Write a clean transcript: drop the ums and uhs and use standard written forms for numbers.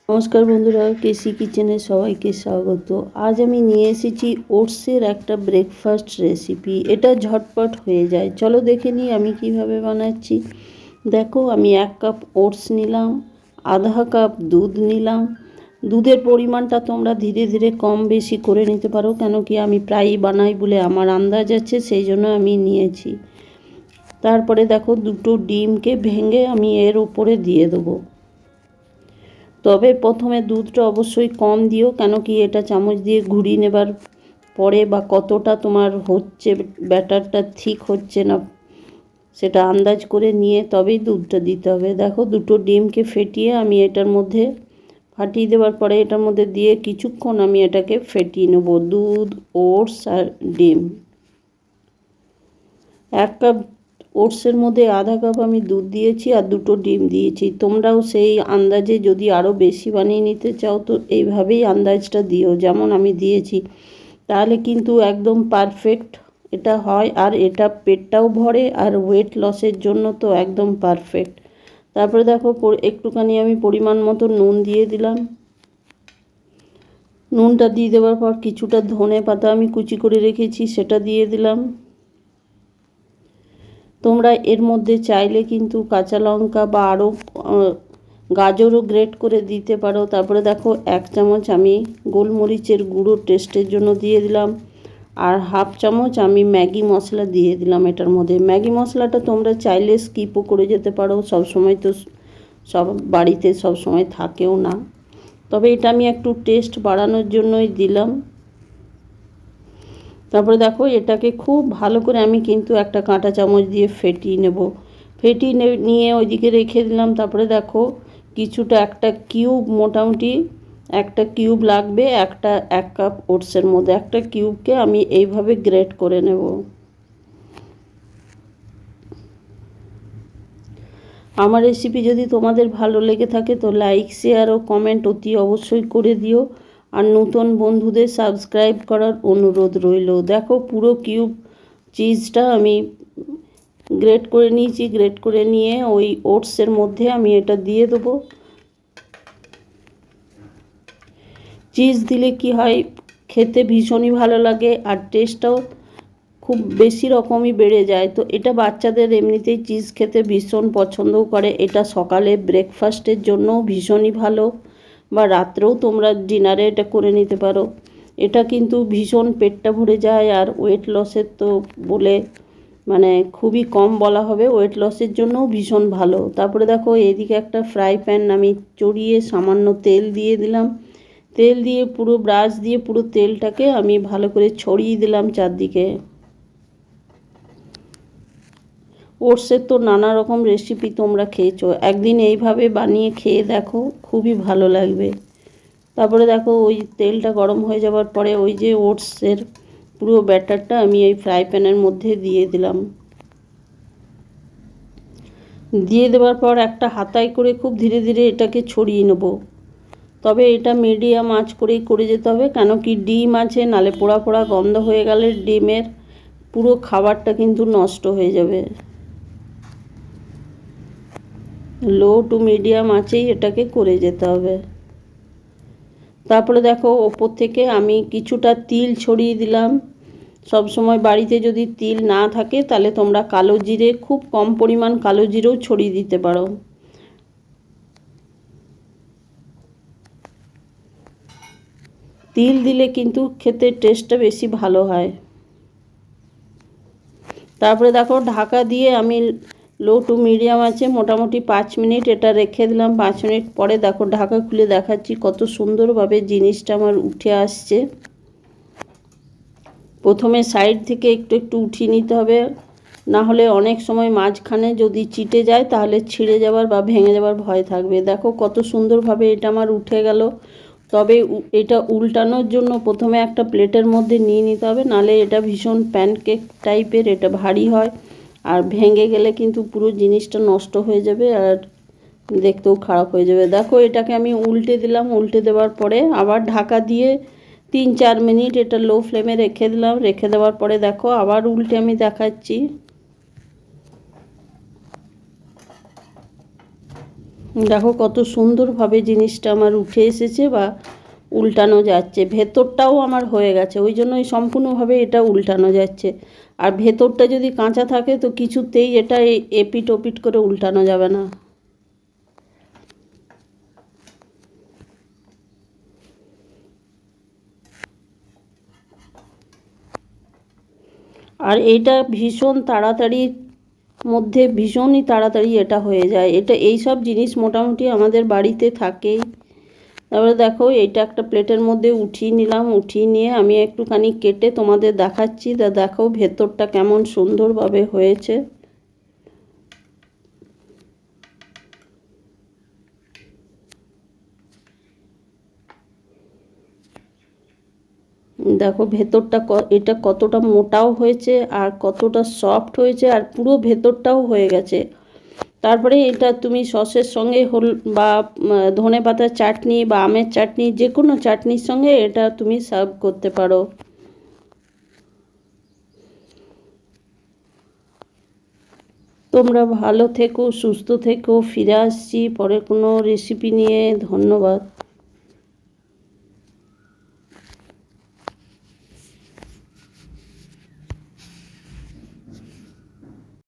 নমস্কার বন্ধুরা, কেসি কিচেনে সবাইকে স্বাগত। আজ আমি নিয়ে এসেছি ওটসের একটা ব্রেকফাস্ট রেসিপি। এটা ঝটপট হয়ে যায়। চলো দেখে নিই আমি কিভাবে বানাচ্ছি। দেখো, আমি 1 কাপ ওটস নিলাম, আধা কাপ দুধ নিলাম। দুধের পরিমাণটা তোমরা ধীরে ধীরে কম বেশি করে নিতে পারো, কেন কি আমি প্রায়ই বানাই বলে আমার আন্দাজ আছে, সেই জন্য আমি নিয়েছি। তারপরে দেখো, 2টো ডিমকে ভেঙে আমি এর উপরে দিয়ে দেবো। তবে প্রথমে দুধটা অবশ্যই কম দিও, কেন কি এটা চামচ দিয়ে ঘুরিয়ে নেবার পরে বা কতটা তোমার হচ্ছে, ব্যাটারটা ঠিক হচ্ছে না সেটা আন্দাজ করে নিয়ে তবেই দুধটা দিতে হবে। দেখো, 2টো ডিমকে ফেটিয়ে আমি এটার মধ্যে ফাটিয়ে দেওয়ার পরে এটার মধ্যে দিয়ে কিছুক্ষণ আমি এটাকে ফেটিয়ে নেব। দুধ, ওটস আর ডিম। 1 কাপ ওটসের মধ্যে আধা কাপ আমি দুধ দিয়েছি আর 2টো ডিম দিয়েছি। তোমরাও সেই আন্দাজে যদি আরও বেশি বানিয়ে নিতে চাও তো এইভাবেই আন্দাজটা দিও যেমন আমি দিয়েছি, তাহলে কিন্তু একদম পারফেক্ট এটা হয়। আর এটা পেটটাও ভরে আর ওয়েট লসের জন্য তো একদম পারফেক্ট। তারপরে দেখো, একটুখানি আমি পরিমাণ মতো নুন দিয়ে দিলাম। নুনটা দিয়ে দেওয়ার পর কিছুটা ধনে পাতা আমি কুচি করে রেখেছি সেটা দিয়ে দিলাম। তোমরা এর মধ্যে চাইলে কিন্তু কাঁচা লঙ্কা বা আরও গাজরও গ্রেট করে দিতে পারো। তারপরে দেখো, 1 চামচ আমি গোলমরিচের গুঁড়ো টেস্টের জন্য দিয়ে দিলাম, আর হাফ চামচ আমি ম্যাগি মশলা দিয়ে দিলাম এটার মধ্যে। ম্যাগি মশলাটা তোমরা চাইলে স্কিপও করে যেতে পারো, সবসময় তো সব বাড়িতে সবসময় থাকেও না, তবে এটা আমি একটু টেস্ট বাড়ানোর জন্যই দিলাম। তারপরে দেখো, এটাকে খুব ভালো করে আমি কিন্তু একটা কাঁটা চামচ দিয়ে ফেটিয়ে নেব। ফেটিয়ে নিয়ে ওইদিকে রেখে দিলাম। তারপরে দেখো, কিছুটা একটা কিউব, মোটামুটি একটা কিউব লাগবে 1 কাপ ওটসের মধ্যে। একটা কিউবকে আমি এইভাবে গ্রেট করে নেব। আমার রেসিপি যদি তোমাদের ভালো লেগে থাকে তো লাইক, শেয়ার ও কমেন্ট অতি অবশ্যই করে দিও। আর নতুন বন্ধুদের সাবস্ক্রাইব করার অনুরোধ রইল। দেখো, পুরো কিউব চিজটা আমি গ্রেট করে নিয়েছি। গ্রেট করে নিয়ে ওই ওটসের মধ্যে আমি এটা দিয়ে দেবো। চিজ দিলে কি হয়, খেতে ভীষণই ভালো লাগে আর টেস্টটাও খুব বেশি রকমই বেড়ে যায়। তো এটা বাচ্চাদের এমনিতেই চিজ খেতে ভীষণ পছন্দও করে। এটা সকালে ব্রেকফাস্টের জন্যও ভীষণই ভালো, বা রাত্রেও তোমরা ডিনারে এটা করে নিতে পারো। এটা কিন্তু ভীষণ পেটটা ভরে যায় আর ওয়েট লসের তো বলে মানে খুবই কম বলা হবে, ওয়েট লসের জন্যও ভীষণ ভালো। তারপরে দেখো, এদিকে একটা ফ্রাই প্যান আমি চড়িয়ে সামান্য তেল দিয়ে দিলাম। তেল দিয়ে পুরো ব্রাশ দিয়ে পুরো তেলটাকে আমি ভালো করে ছড়িয়ে দিলাম চারদিকে। ওটসের তো নানা রকম রেসিপি তোমরা খেয়েছো, একদিন এইভাবে বানিয়ে খেয়ে দেখো, খুবই ভালো লাগবে। তারপরে দেখো, ওই তেলটা গরম হয়ে যাওয়ার পরে ওই যে ওটসের পুরো ব্যাটারটা আমি এই ফ্রাই প্যানের মধ্যে দিয়ে দিলাম। দিয়ে দেওয়ার পর একটা হাতায় করে খুব ধীরে ধীরে এটাকে ছড়িয়ে নেব। তবে এটা মিডিয়াম আঁচ করেই করে যেতে হবে, কেন কি ডিম আছে, নালে পোড়া পোড়া গন্ধ হয়ে গেলে ডিমের পুরো খাবারটা কিন্তু নষ্ট হয়ে যাবে। লো টু মিডিয়াম আঁচেই এটাকে করে যেতে হবে। তারপরে দেখো, ওপর থেকে আমি কিছুটা তিল ছড়িয়ে দিলাম। সব সময় বাড়িতে যদি তিল না থাকে তাহলে তোমরা কালো জিরে, খুব কম পরিমাণ কালো জিরেও ছড়িয়ে দিতে পারো। তিল দিলে কিন্তু খেতে টেস্টটা বেশি ভালো হয়। তারপরে দেখো, ঢাকা দিয়ে আমি লো টু মিডিয়াম আছে মোটামুটি 5 মিনিট এটা রেখে দিলাম। 5 মিনিট পরে দেখো, ঢাকা খুলে দেখাচ্ছি কত সুন্দরভাবে জিনিসটা আমার উঠে আসছে। প্রথমে সাইড থেকে একটু একটু উঠিয়ে নিতে হবে, না হলে অনেক সময় মাঝখানে যদি চিটে যায় তাহলে ছিঁড়ে যাওয়ার বা ভেঙে যাওয়ার ভয় থাকবে। দেখো কত সুন্দরভাবে এটা আমার উঠে গেল। তবে এটা উল্টানোর জন্য প্রথমে একটা প্লেটের মধ্যে নিয়ে নিতে হবে, নাহলে এটা ভীষণ প্যানকেক টাইপের, এটা ভারী হয় আর ভেঙে গেলে কিন্তু পুরো জিনিসটা নষ্ট হয়ে যাবে আর দেখতেও খারাপ হয়ে যাবে। দেখো, এটাকে আমি উল্টে দিলাম। উল্টে দেওয়ার পরে আবার ঢাকা দিয়ে 3-4 মিনিট এটা লো ফ্লেমে রেখে দিলাম। রেখে দেওয়ার পরে দেখো, আবার উল্টে আমি দেখাচ্ছি। দেখো কত সুন্দরভাবে জিনিসটা আমার উঠে এসেছে বা উল্টানো যাচ্ছে, ভেতরটাও আমার হয়ে গেছে, ওই জন্যই সম্পূর্ণভাবে এটা উল্টানো যাচ্ছে। আর ভেতরটা যদি কাঁচা থাকে তো কিছুতেই এটা এপিট ওপিট করে উল্টানো যাবে না। আর এটা ভীষণ তাড়াতাড়ি মধ্যে ভীষণই তাড়াতাড়ি এটা হয়ে যায়, এটা এই সব জিনিস মোটামুটি আমাদের বাড়িতে থাকেই। তারপরে দেখো এইটা একটা প্লেটের মধ্যে উঠিয়ে নিলাম, উঠিয়ে নিয়ে আমি একটুখানি কেটে তোমাদের দেখাচ্ছি। দেখো ভেতরটা কেমন সুন্দরভাবে হয়েছে। দেখো ভেতরটা এটা কতটা মোটাও হয়েছে আর কতটা সফট হয়েছে, আর পুরো ভেতরটাও হয়ে গেছে। তারপরে এটা তুমি সসের সঙ্গে বা ধনে পাতার চাটনি বা আমের চাটনি, যে কোনো চাটনির সঙ্গে এটা তুমি সার্ভ করতে পারো। তোমরা ভালো থেকো, সুস্থ থেকো, ফিরে আসছি পরে কোনো রেসিপি নিয়ে। ধন্যবাদ।